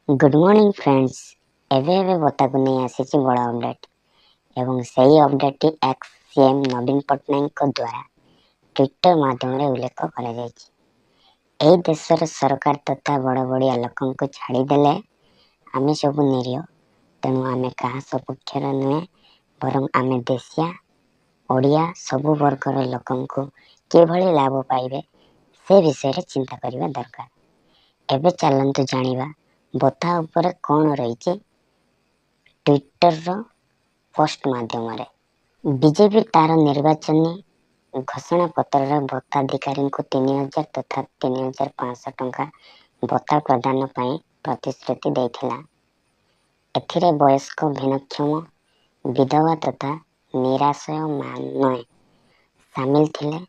Good morning friends. एवे एवे बताकु नहीं आसी बड़ा अपडेट एवं सही अपडेट टी एक्स सीएम नवीन पट्टनायक द्वारा ट्विटर माध्यम उल्लेख कर देशर सरकार तथा बड़ बड़िया लोक को छाड़देले आम सब निरीह तेणु आम क्या सपक्षर नुहे बर आम देशिया ओडिया सबु वर्गर लोक किभली लाभ पाइबे से विषय चिंता करने दरकार। एबे चलतु जानिबा बता ऊपर कौन रही ट्विटर रो पोस्ट माध्यम बीजेपी तार निर्वाचनी घोषणा पत्र भत्ताधिकारी को 3000 तथा 3500 टंका भत्ता प्रदान पाई प्रतिश्रुति देथिला। एथिरे वयस्क भिन्नक्षम विधवा तथा निराश्रय मान सामिल थिले।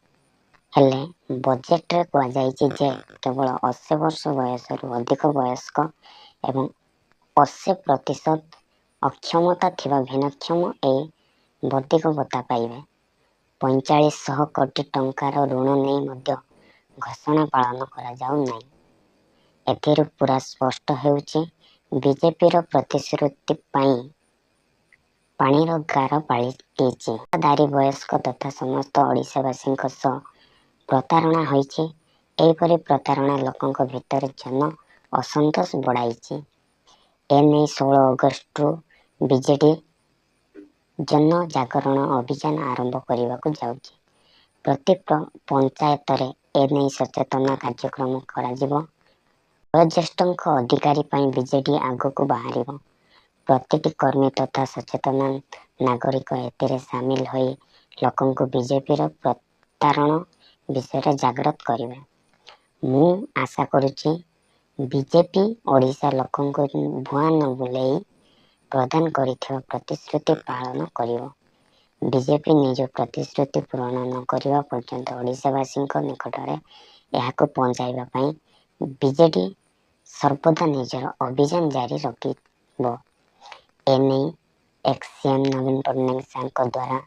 हेले बजेट रे कह जायछि जे केवल 80 वर्ष बयस अधिक वयस्क एवं 80% अक्षमता थिबा भिन्नक्षम ए वर्धिक भत्ता पाइबे। 4500 कोटी टंकार ऋण नहीं मध्य घोषणा पालन करा जाउ नहीं। एथिरु पूरा स्पष्ट हेउछि बीजेपी रो प्रतिश्रुति पानी रो गार पालिटिछि। दारी वयस्क तथा समस्त ओडिशावासी प्रतारणा होइछि। एपरि प्रतारणा लोकंक भितर जन असंतोष बढ़ाइछि। एने 16 अगस्त बीजेडी जन जागरण अभियान आरंभ करने जाउछि। प्रति पंचायत रे एने सचेतना कार्यक्रम करा वयोज्येष्ठ अधिकारी बीजेडी आग को बाहर। प्रतिटी कर्मी तथा सचेतना नागरिक एतिरे सामिल होई लोकन को बीजेपी रो प्रतारण विषय जागृत करिवे। मु आशा करुछि बीजेपी ओडिशा लोकन को भुआ न बुलाई प्रदान करिथिबा प्रतिश्रुति पालन करिवो। बीजेपी निज प्रतिश्रुति पूरण न करिवा पर्यंत ओडिशावासी निकट में यह पहुंचाइबा पई बीजेडी सर्वदा निजर अभियान जारी रखिबो। एने एक्सएम नवीन पट्टनायक द्वारा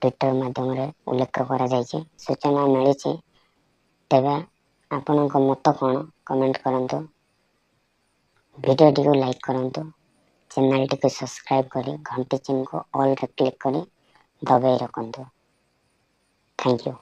ट्विटर माध्यम उल्लेख करा जायछि। सूचना मिली तेबे आपनक मत कौन कमेंट करंतु। वीडियो टी लाइक करंतु। चैनल टी सब्सक्राइब करी घंटी चिन्ह को ऑल रे क्लिक करी दबाई रखंतु। Thank you.